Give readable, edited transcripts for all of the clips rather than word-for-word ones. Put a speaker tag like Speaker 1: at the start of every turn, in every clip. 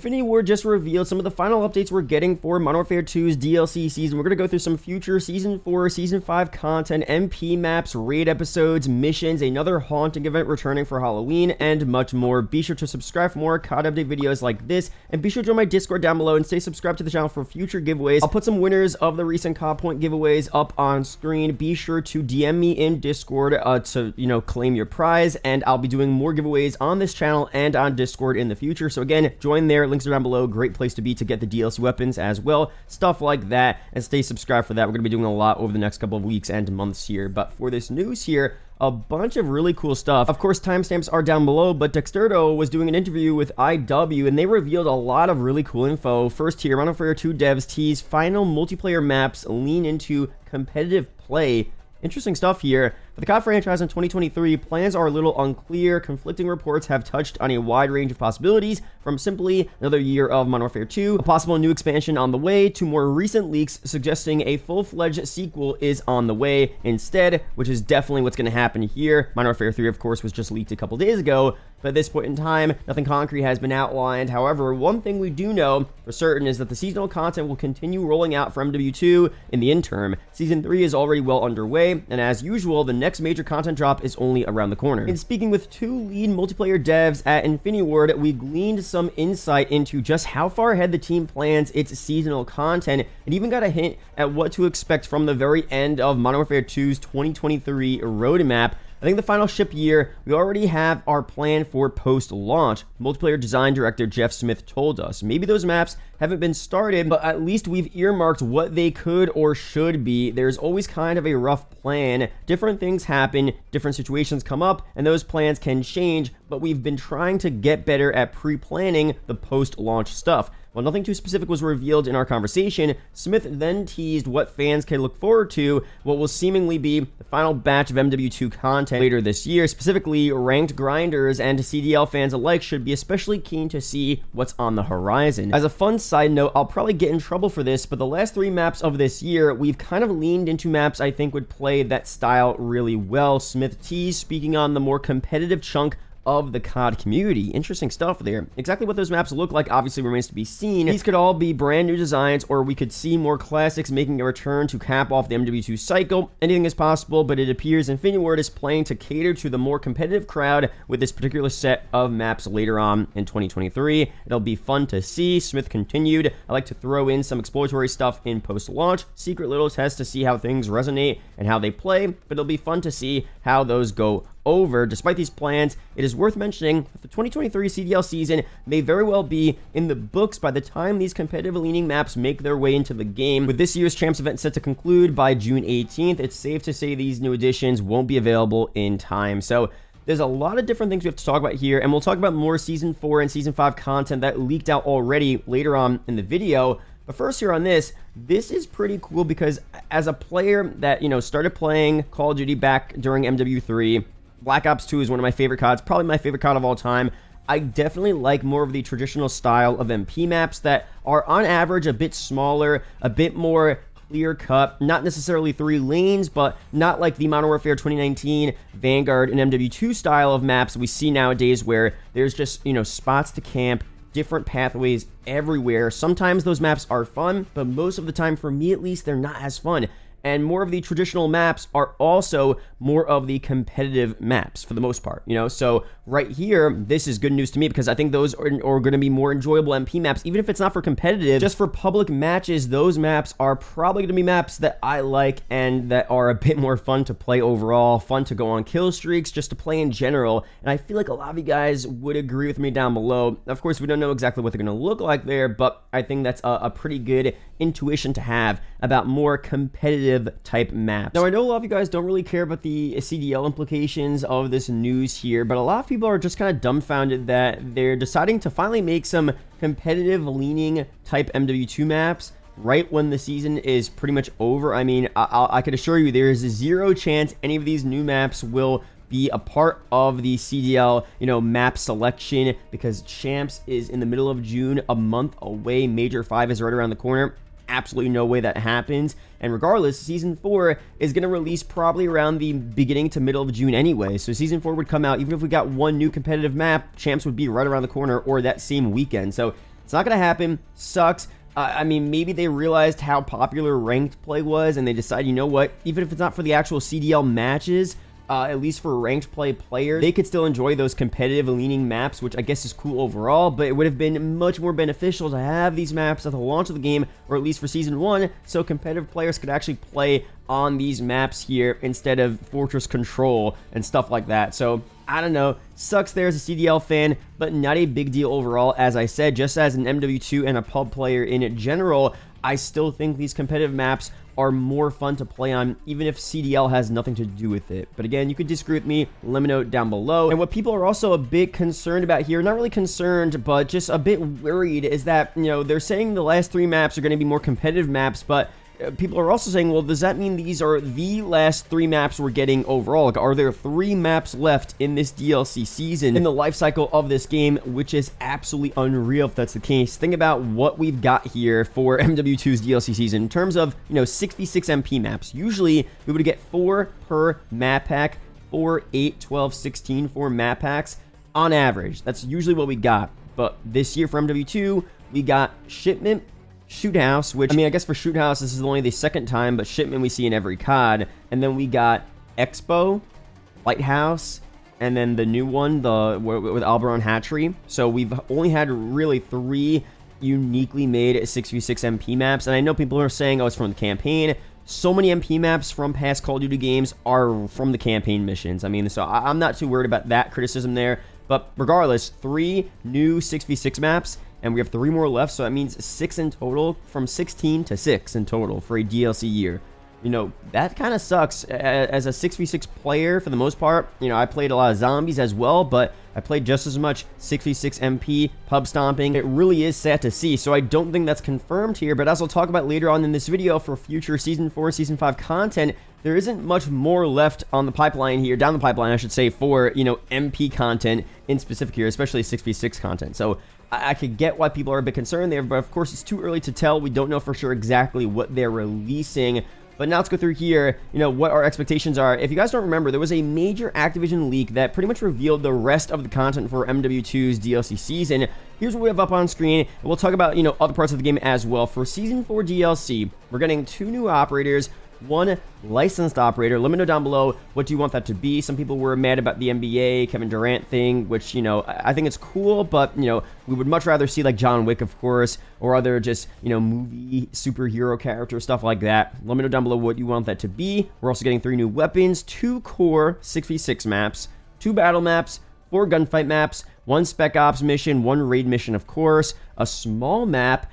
Speaker 1: Infinity Ward just revealed some of the final updates we're getting for Modern Warfare 2's DLC season. We're going to go through some future Season 4, Season 5 content, MP maps, raid episodes, missions, another haunting event returning for Halloween, and much more. Be sure to subscribe for more COD update videos like this, and be sure to join my Discord down below and stay subscribed to the channel for future giveaways. I'll put some winners of the recent COD point giveaways up on screen. Be sure to DM me in Discord to, claim your prize, and I'll be doing more giveaways on this channel and on Discord in the future. So again, join there, links are down below. Great place to be to get the DLC weapons as well, stuff like that, and stay subscribed for that. We're going to be doing a lot over the next couple of weeks and months here. But for this news here, a bunch of really cool stuff. Of course, timestamps are down below, but Dexterdo was doing an interview with IW, and they revealed a lot of really cool info. First here, Modern Warfare 2 devs tease final multiplayer maps lean into competitive play. Interesting stuff here. For the COD franchise in 2023, plans are a little unclear. Conflicting reports have touched on a wide range of possibilities, from simply another year of Modern Warfare 2, a possible new expansion on the way, to more recent leaks suggesting a full-fledged sequel is on the way instead, which is definitely what's going to happen here. Modern Warfare 3, of course, was just leaked a couple days ago, but at this point in time, nothing concrete has been outlined. However, one thing we do know for certain is that the seasonal content will continue rolling out for MW2 in the interim. Season 3 is already well underway, and as usual, the next major content drop is only around the corner. In speaking with two lead multiplayer devs at Infinity Ward, we gleaned some insight into just how far ahead the team plans its seasonal content, and even got a hint at what to expect from the very end of Modern Warfare 2's 2023 roadmap. I think the final ship year, we already have our plan for post-launch. Multiplayer design director Jeff Smith told us. Maybe those maps haven't been started, but at least we've earmarked what they could or should be. There's always kind of a rough plan. Different things happen, different situations come up, and those plans can change, but we've been trying to get better at pre-planning the post-launch stuff. While nothing too specific was revealed in our conversation, Smith then teased what fans can look forward to, what will seemingly be the final batch of MW2 content later this year. Specifically, ranked grinders and CDL fans alike should be especially keen to see what's on the horizon. As a fun side note, I'll probably get in trouble for this, but the last 3 maps of this year, we've kind of leaned into maps I think would play that style really well. Smith teased, speaking on the more competitive chunk of the COD community. Interesting stuff there. Exactly what those maps look like obviously remains to be seen. These could all be brand new designs, or we could see more classics making a return to cap off the MW2 cycle. Anything is possible, but it appears Infinity Ward is planning to cater to the more competitive crowd with this particular set of maps later on in 2023. It'll be fun to see. Smith continued, I like to throw in some exploratory stuff in post-launch, secret little tests to see how things resonate and how they play, but it'll be fun to see how those go over. Despite these plans, it is worth mentioning that the 2023 CDL season may very well be in the books by the time these competitive leaning maps make their way into the game. With this year's Champs event set to conclude by June 18th, it's safe to say these new additions won't be available in time. So there's a lot of different things we have to talk about here, and we'll talk about more Season 4 and Season 5 content that leaked out already later on in the video. But first here on this is pretty cool because as a player that, started playing Call of Duty back during MW3, Black Ops 2 is one of my favorite CODs, probably my favorite COD of all time. I definitely like more of the traditional style of MP maps that are on average a bit smaller, a bit more clear-cut, not necessarily 3 lanes, but not like the Modern Warfare 2019 Vanguard and MW2 style of maps we see nowadays where there's just, spots to camp, different pathways everywhere. Sometimes those maps are fun, but most of the time, for me at least, they're not as fun. And more of the traditional maps are also more of the competitive maps for the most part, So right here, this is good news to me because I think those are going to be more enjoyable MP maps, even if it's not for competitive. Just for public matches, those maps are probably going to be maps that I like and that are a bit more fun to play overall, fun to go on kill streaks, just to play in general. And I feel like a lot of you guys would agree with me down below. Of course, we don't know exactly what they're going to look like there, but I think that's a pretty good intuition to have about more competitive type maps. Now, I know a lot of you guys don't really care about the CDL implications of this news here, but a lot of people are just kind of dumbfounded that they're deciding to finally make some competitive leaning type MW2 maps right when the season is pretty much over. I mean, I could assure you there is a 0 chance any of these new maps will be a part of the CDL, map selection, because Champs is in the middle of June, a month away. Major 5 is right around the corner. Absolutely no way that happens. And regardless, Season 4 is going to release probably around the beginning to middle of June anyway. So Season 4 would come out, even if we got one new competitive map, Champs would be right around the corner or that same weekend. So It's not going to happen. Sucks. I mean, maybe they realized how popular ranked play was, and they decided, you know what, even if it's not for the actual CDL matches, at least for ranked play players, they could still enjoy those competitive leaning maps, which I guess is cool overall, but it would have been much more beneficial to have these maps at the launch of the game, or at least for Season 1, so competitive players could actually play on these maps here instead of Fortress Control and stuff like that. So, I don't know. Sucks there as a CDL fan, but not a big deal overall. As I said, just as an MW2 and a pub player in general, I still think these competitive maps are more fun to play on, even if CDL has nothing to do with it. But again, you could disagree with me, let me know down below. And what people are also a bit concerned about here, not really concerned, but just a bit worried, is that, you know, they're saying the last 3 maps are going to be more competitive maps, but people are also saying, well, does that mean these are the last 3 maps we're getting overall? Like, are there 3 maps left in this DLC season in the life cycle of this game, which is absolutely unreal if that's the case. Think about what we've got here for MW2's DLC season in terms of, you know, 66 MP maps. Usually, we would get 4 per map pack, 4, 8, 12, 16, 4 map packs on average. That's usually what we got. But this year for MW2, we got Shipment, Shoot House, which, I mean, I guess for Shoot House, this is only the 2nd time, but Shipment we see in every COD. And then we got Expo, Lighthouse, and then the new one, with Alberon Hatchery. So we've only had really 3 uniquely made 6v6 MP maps. And I know people are saying, oh, it's from the campaign. So many MP maps from past Call of Duty games are from the campaign missions. I mean, so I'm not too worried about that criticism there. But regardless, 3 new 6v6 maps, and we have 3 more left, so that means 6 in total, from 16 to 6 in total for a DLC year. You know, that kind of sucks. As a 6v6 player, for the most part, you know, I played a lot of zombies as well, but I played just as much 6v6 MP, pub stomping. It really is sad to see, so I don't think that's confirmed here, but as I'll talk about later on in this video for future Season 4, Season 5 content, there isn't much more left on the pipeline here, down the pipeline, I should say, for, you know, MP content in specific here, especially 6v6 content. So I could get why people are a bit concerned there, but of course it's too early to tell. We don't know for sure exactly what they're releasing. But now let's go through here, you know, what our expectations are. If you guys don't remember, there was a major Activision leak that pretty much revealed the rest of the content for MW2's DLC season. Here's what we have up on screen, and we'll talk about, you know, other parts of the game as well. For Season 4 DLC, we're getting 2 new operators, 1 licensed operator. Let me know down below, what do you want that to be? Some people were mad about the NBA Kevin Durant thing, which, you know, I think it's cool, but, you know, we would much rather see like John Wick, of course, or other just, you know, movie superhero character stuff like that. Let me know down below what you want that to be. We're also getting 3 new weapons, 2 core 6v6 maps, 2 battle maps, 4 gunfight maps, 1 spec ops mission, 1 raid mission, of course, a small map,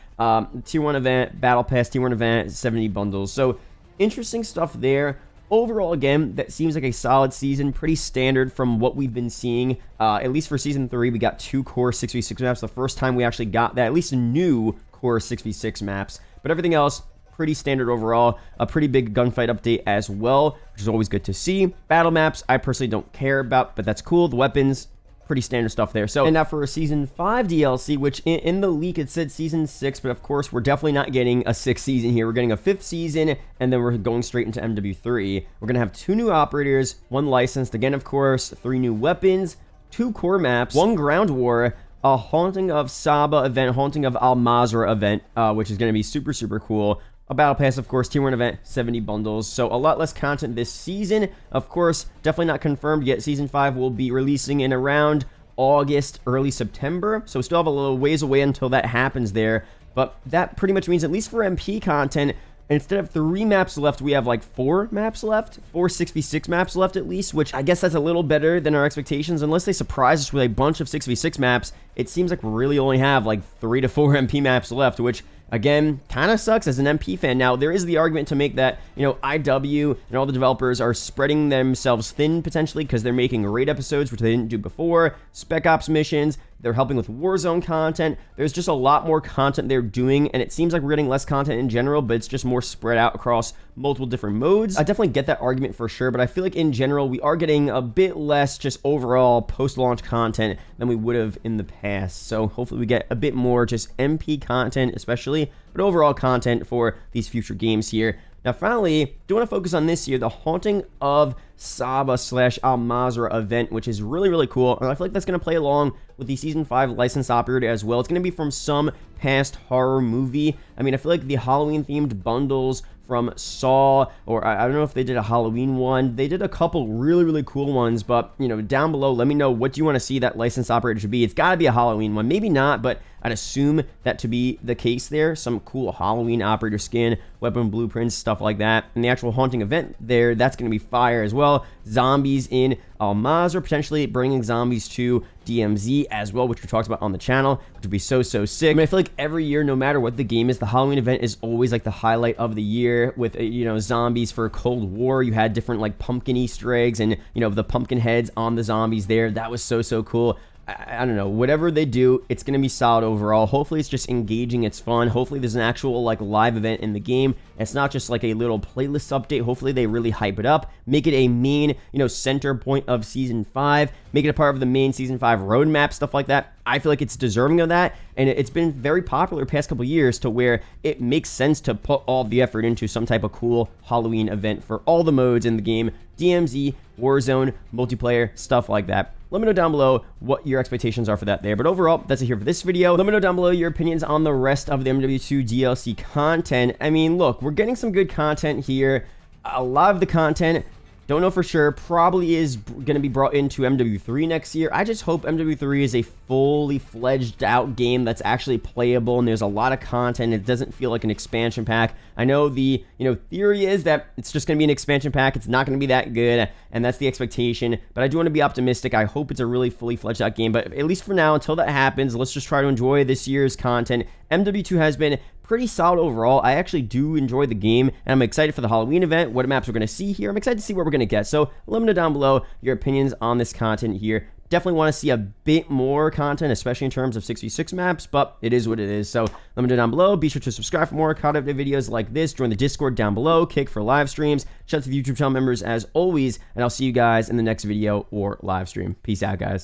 Speaker 1: tier 1 event, battle pass, tier 1 event, 70 bundles. So interesting stuff there. Overall, again, that seems like a solid season, pretty standard from what we've been seeing. At least for Season 3, we got 2 core 6v6 maps. The first time we actually got that, at least new core 6v6 maps. But everything else, pretty standard overall. A pretty big gunfight update as well, which is always good to see. Battle maps, I personally don't care about, but that's cool. The weapons, pretty standard stuff there. So, and now for a Season 5 DLC, which in the leak it said Season 6, but of course we're definitely not getting a 6th season here. We're getting a 5th season, and then we're going straight into MW3. We're going to have 2 new operators, 1 licensed, again of course, 3 new weapons, 2 core maps, 1 ground war, a Haunting of Saba event, Haunting of Al Mazrah event, which is going to be super, super cool. A battle pass, of course, tier 1 event, 70 bundles. So a lot less content this season. Of course, definitely not confirmed yet. Season 5 will be releasing in around August, early September. So we still have a little ways away until that happens there. But that pretty much means, at least for MP content, instead of 3 maps left, we have like 4 maps left, 4 6v6 maps left at least, which I guess that's a little better than our expectations. Unless they surprise us with a bunch of 6v6 maps, it seems like we really only have like 3 to 4 MP maps left, which again, kind of sucks as an MP fan. Now, there is the argument to make that, you know, IW and all the developers are spreading themselves thin potentially because they're making raid episodes, which they didn't do before, spec ops missions, they're helping with Warzone content. There's just a lot more content they're doing, and it seems like we're getting less content in general, but it's just more spread out across multiple different modes. I definitely get that argument for sure, but I feel like in general, we are getting a bit less just overall post-launch content than we would have in the past. So hopefully we get a bit more just MP content, especially, but overall content for these future games here. Now, finally, do want to focus on this year, the Haunting of Saba / Mazrah event, which is really, really cool. And I feel like that's going to play along with the Season 5 licensed operator as well. It's going to be from some past horror movie. I mean, I feel like the Halloween-themed bundles from Saw, or I don't know if they did a Halloween one. They did a couple really, really cool ones, but, you know, down below, let me know what you want to see that licensed operator should be. It's got to be a Halloween one. Maybe not, but I'd assume that to be the case there. Some cool Halloween operator skin, weapon blueprints, stuff like that. And the actual haunting event there, that's going to be fire as well. Zombies in Mazrah, potentially bringing zombies to DMZ as well, which we talked about on the channel, which would be so sick. I mean, I feel like every year, no matter what the game is, the Halloween event is always like the highlight of the year with, you know, zombies for Cold War. You had different like pumpkin Easter eggs and, you know, the pumpkin heads on the zombies there. That was so cool. I don't know, whatever they do, it's going to be solid overall. Hopefully it's just engaging, it's fun. Hopefully there's an actual like live event in the game. It's not just like a little playlist update. Hopefully they really hype it up, make it a main, you know, center point of Season 5, make it a part of the main Season 5 roadmap, stuff like that. I feel like it's deserving of that, and it's been very popular past couple years to where it makes sense to put all the effort into some type of cool Halloween event for all the modes in the game, DMZ, Warzone, multiplayer, stuff like that. Let me know down below what your expectations are for that there. But overall, that's it here for this video. Let me know down below your opinions on the rest of the MW2 DLC content. I mean, look, we're getting some good content here. A lot of the content, don't know for sure, probably is going to be brought into MW3 next year. I just hope MW3 is a fully fledged out game that's actually playable and there's a lot of content. It doesn't feel like an expansion pack. I know the, you know, theory is that it's just going to be an expansion pack. It's not going to be that good, and that's the expectation. But I do want to be optimistic. I hope it's a really fully fledged out game. But at least for now, until that happens, let's just try to enjoy this year's content. MW2 has been pretty solid overall. I actually do enjoy the game, and I'm excited for the Halloween event, what maps we're going to see here. I'm excited to see what we're going to get. So let me know down below your opinions on this content here. Definitely want to see a bit more content, especially in terms of 6v6 maps, but it is what it is. So let me know down below. Be sure to subscribe for more content videos like this. Join the Discord down below. Kick for live streams. Shout out to the YouTube channel members as always, and I'll see you guys in the next video or live stream. Peace out, guys.